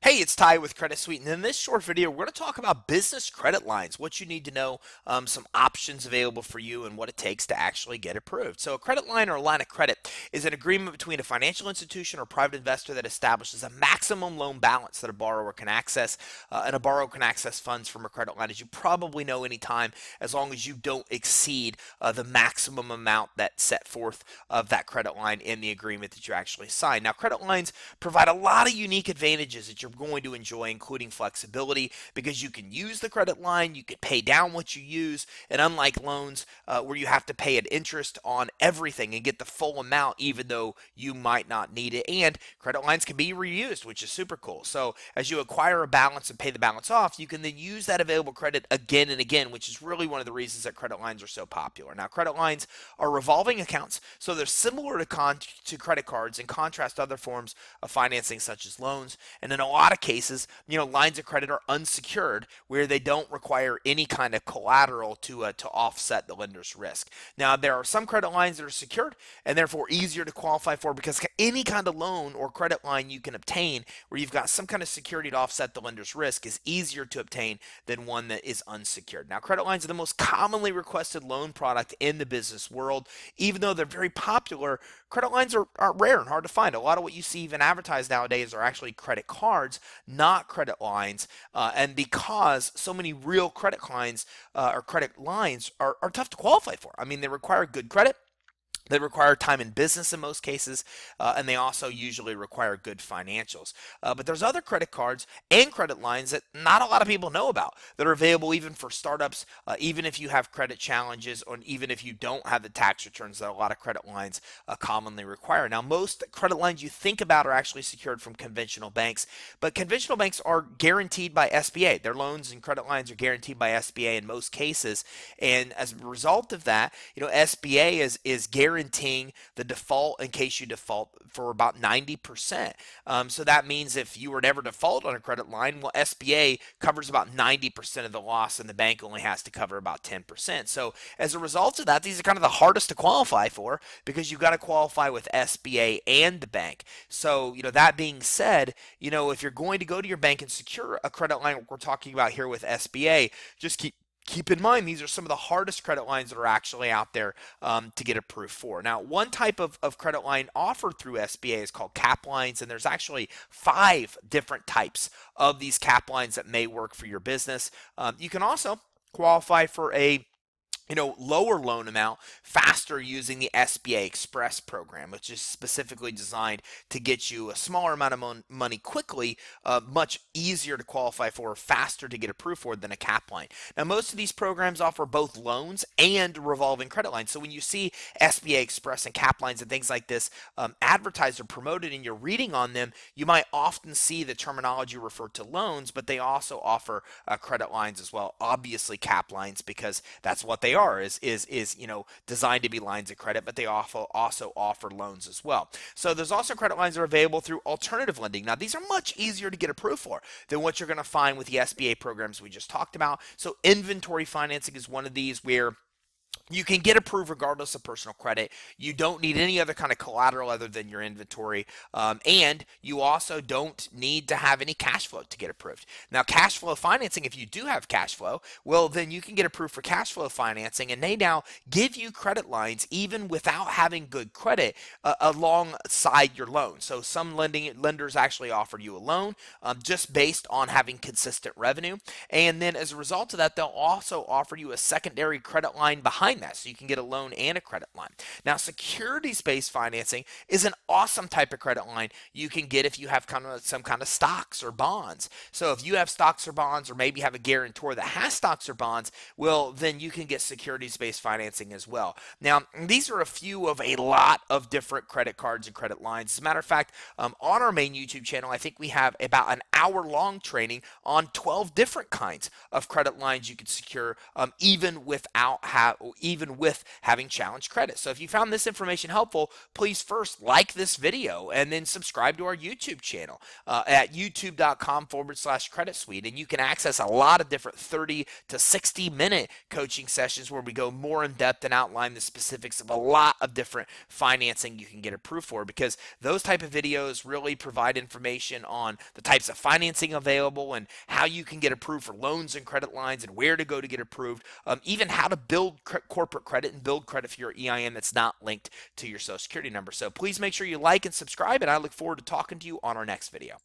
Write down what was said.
Hey, it's Ty with CreditSuite, and in this short video, we're going to talk about business credit lines, what you need to know, some options available for you, and what it takes to actually get approved. So a credit line or a line of credit is an agreement between a financial institution or private investor that establishes a maximum loan balance that a borrower can access, and a borrower can access funds from a credit line, as you probably know, anytime, as long as you don't exceed the maximum amount that's set forth of that credit line in the agreement that you actually sign. Now, credit lines provide a lot of unique advantages that you're going to enjoy, including flexibility, because you can use the credit line, you can pay down what you use, and unlike loans where you have to pay an interest on everything and get the full amount even though you might not need it, and credit lines can be reused, which is super cool. So as you acquire a balance and pay the balance off, you can then use that available credit again and again, which is really one of the reasons that credit lines are so popular. Now, credit lines are revolving accounts, so they're similar to credit cards in contrast to other forms of financing such as loans. And in a lot of cases, lines of credit are unsecured, where they don't require any kind of collateral to offset the lender's risk. Now, there are some credit lines that are secured and therefore easier to qualify for, because any kind of loan or credit line you can obtain where you've got some kind of security to offset the lender's risk is easier to obtain than one that is unsecured. Now, credit lines are the most commonly requested loan product in the business world. Even though they're very popular, credit lines are rare and hard to find. A lot of what you see even advertised nowadays are actually credit cards, not credit lines. And because so many real credit lines or credit lines are tough to qualify for. I mean, they require good credit. They require time in business in most cases, and they also usually require good financials. But there's other credit cards and credit lines that not a lot of people know about that are available even for startups, even if you have credit challenges, or even if you don't have the tax returns that a lot of credit lines commonly require. Now, most credit lines you think about are actually secured from conventional banks, but conventional banks are guaranteed by SBA. Their loans and credit lines are guaranteed by SBA in most cases, and as a result of that, SBA is guaranteeing the default in case you default for about 90%. So that means if you were never default on a credit line, well, SBA covers about 90% of the loss and the bank only has to cover about 10%. So as a result of that, these are kind of the hardest to qualify for, because you've got to qualify with SBA and the bank. So, that being said, if you're going to go to your bank and secure a credit line, like we're talking about here with SBA, just keep in mind, these are some of the hardest credit lines that are actually out there to get approved for. Now, one type of credit line offered through SBA is called cap lines, and there's actually 5 different types of these cap lines that may work for your business. You can also qualify for a lower loan amount faster using the SBA Express program, which is specifically designed to get you a smaller amount of money quickly, much easier to qualify for, faster to get approved for than a cap line. Now, most of these programs offer both loans and revolving credit lines. So when you see SBA Express and cap lines and things like this advertised or promoted and you're reading on them, you might often see the terminology referred to loans, but they also offer credit lines as well. Obviously, cap lines, because that's what they are, is designed to be lines of credit, but they also offer loans as well. So there's also credit lines that are available through alternative lending. Now, these are much easier to get approved for than what you're going to find with the SBA programs we just talked about. So inventory financing is one of these where you can get approved regardless of personal credit. You don't need any other kind of collateral other than your inventory. And you also don't need to have any cash flow to get approved. Now, cash flow financing, if you do have cash flow, well, then you can get approved for cash flow financing, and they now give you credit lines even without having good credit alongside your loan. So some lenders actually offer you a loan just based on having consistent revenue. And then as a result of that, they'll also offer you a secondary credit line behind that, so you can get a loan and a credit line. Now, securities-based financing is an awesome type of credit line you can get if you have some kind of stocks or bonds. So if you have stocks or bonds, or maybe have a guarantor that has stocks or bonds, well, then you can get securities-based financing as well. Now, these are a few of a lot of different credit cards and credit lines. As a matter of fact, on our main YouTube channel, I think we have about an hour-long training on 12 different kinds of credit lines you can secure, even even with having challenged credit. So if you found this information helpful, please first like this video and then subscribe to our YouTube channel at youtube.com/credit suite. And you can access a lot of different 30 to 60-minute coaching sessions where we go more in depth and outline the specifics of a lot of different financing you can get approved for, because those type of videos really provide information on the types of financing available and how you can get approved for loans and credit lines and where to go to get approved, even how to build corporate credit and build credit for your EIN that's not linked to your Social Security number. So please make sure you like and subscribe, and I look forward to talking to you on our next video.